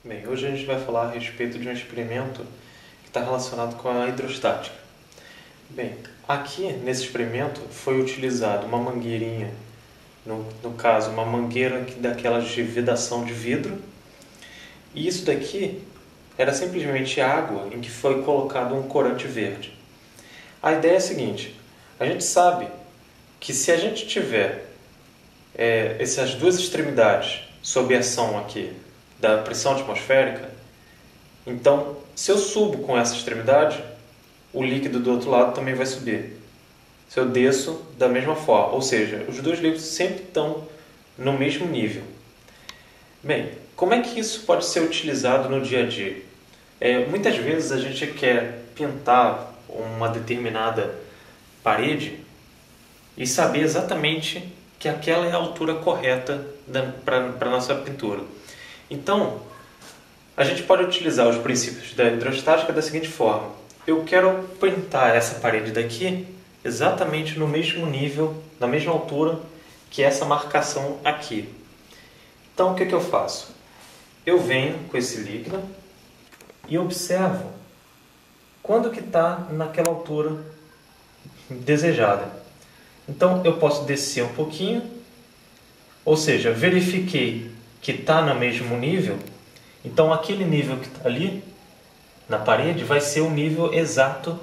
Bem, hoje a gente vai falar a respeito de um experimento que está relacionado com a hidrostática. Bem, aqui nesse experimento foi utilizado uma mangueirinha, no caso uma mangueira daquelas de vedação de vidro, e isso daqui era simplesmente água em que foi colocado um corante verde. A ideia é a seguinte: a gente sabe que se a gente tiver essas duas extremidades sob a ação aqui da pressão atmosférica, então se eu subo com essa extremidade, o líquido do outro lado também vai subir. Se eu desço, da mesma forma, ou seja, os dois líquidos sempre estão no mesmo nível. Bem, como é que isso pode ser utilizado no dia a dia? Muitas vezes a gente quer pintar uma determinada parede e saber exatamente que aquela é a altura correta para a nossa pintura. Então, a gente pode utilizar os princípios da hidrostática da seguinte forma: eu quero pintar essa parede daqui exatamente no mesmo nível, na mesma altura que essa marcação aqui. Então, o que eu faço? Eu venho com esse líquido e observo quando que está naquela altura desejada. Então, eu posso descer um pouquinho, ou seja, verifiquei que está no mesmo nível. Então, aquele nível que está ali na parede vai ser o nível exato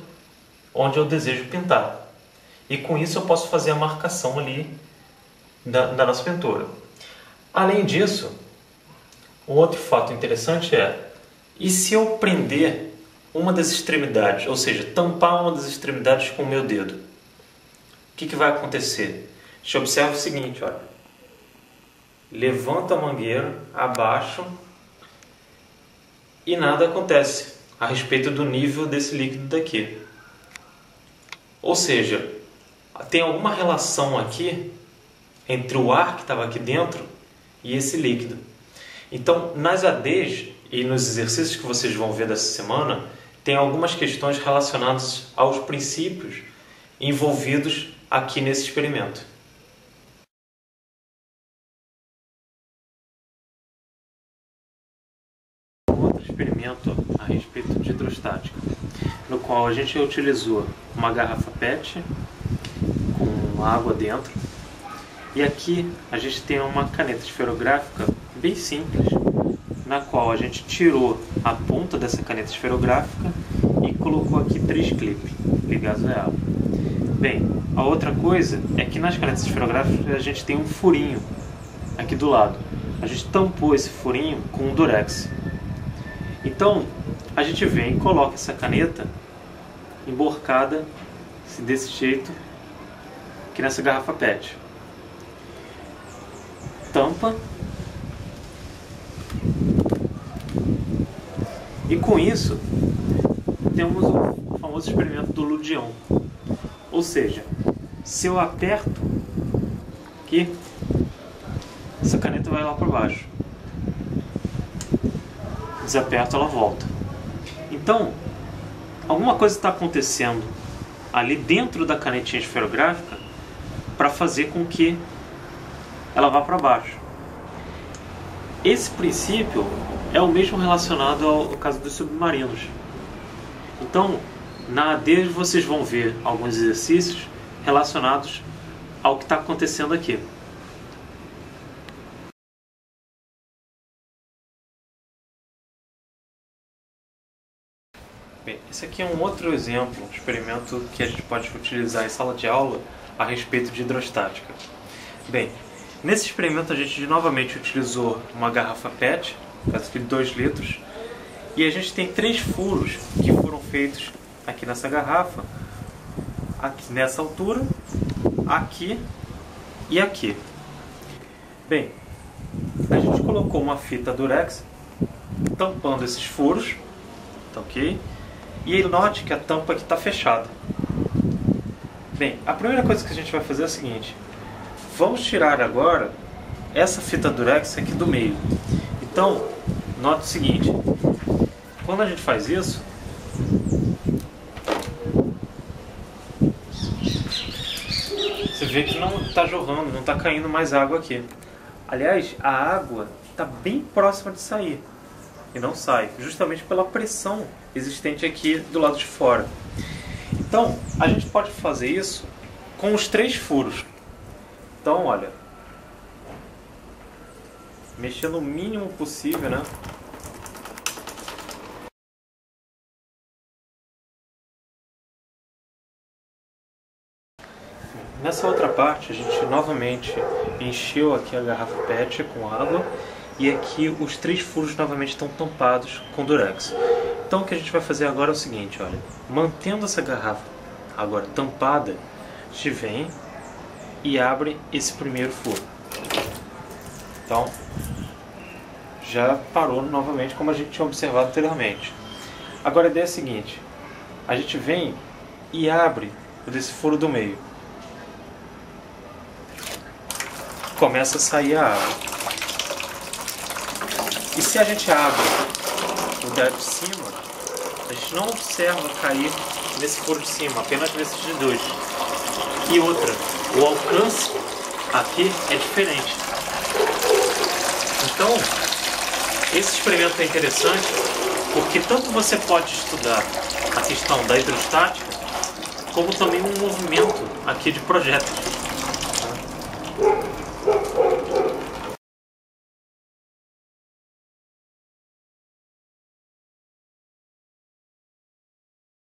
onde eu desejo pintar. E com isso eu posso fazer a marcação ali da nossa pintura. Além disso, um outro fato interessante e se eu prender uma das extremidades, ou seja, tampar uma das extremidades com o meu dedo? O que vai acontecer? A gente observa o seguinte, olha. Levanto a mangueira, abaixo e nada acontece a respeito do nível desse líquido daqui. Ou seja, tem alguma relação aqui entre o ar que estava aqui dentro e esse líquido. Então, nas ADs e nos exercícios que vocês vão ver dessa semana, tem algumas questões relacionadas aos princípios envolvidos aqui nesse experimento. Outro experimento a respeito de hidrostática, no qual a gente utilizou uma garrafa PET com água dentro, e aqui a gente tem uma caneta esferográfica bem simples, na qual a gente tirou a ponta dessa caneta esferográfica e colocou aqui 3 clipes ligados a ela. Bem, a outra coisa é que nas canetas esferográficas a gente tem um furinho aqui do lado. A gente tampou esse furinho com um durex. Então, a gente vem e coloca essa caneta emborcada desse jeito aqui nessa garrafa PET. Tampa. E com isso, temos o famoso experimento do Ludion. Ou seja, se eu aperto aqui, essa caneta vai lá para baixo. Desaperto, ela volta. Então, alguma coisa está acontecendo ali dentro da canetinha esferográfica para fazer com que ela vá para baixo. Esse princípio é o mesmo relacionado ao caso dos submarinos. Então, na AD vocês vão ver alguns exercícios relacionados ao que está acontecendo aqui. Bem, esse aqui é um outro exemplo, um experimento que a gente pode utilizar em sala de aula a respeito de hidrostática. Bem, nesse experimento a gente novamente utilizou uma garrafa PET, caso de 2 litros, e a gente tem 3 furos que foram feitos aqui nessa garrafa, aqui nessa altura, aqui e aqui. Bem, a gente colocou uma fita durex tampando esses furos, tá ok? E aí note que a tampa aqui está fechada. Bem, a primeira coisa que a gente vai fazer é o seguinte: vamos tirar agora essa fita durex aqui do meio. Então, note o seguinte: quando a gente faz isso, você vê que não está jorrando, não está caindo mais água aqui. Aliás, a água está bem próxima de sair. e não sai, justamente pela pressão existente aqui do lado de fora. Então, a gente pode fazer isso com os 3 furos. Então, olha, mexer no mínimo possível, né? Nessa outra parte, a gente novamente encheu aqui a garrafa PET com água e aqui os 3 furos novamente estão tampados com durex. Então o que a gente vai fazer agora é o seguinte, olha, mantendo essa garrafa agora tampada, a gente vem e abre esse primeiro furo. Então, já parou novamente como a gente tinha observado anteriormente. Agora a ideia é a seguinte, a gente vem e abre o desse furo do meio. Começa a sair a água. E se a gente abre o de cima, a gente não observa cair nesse furo de cima, apenas nesses de 2. E outra, o alcance aqui é diferente. Então, esse experimento é interessante porque tanto você pode estudar a questão da hidrostática, como também um movimento aqui de projéteis.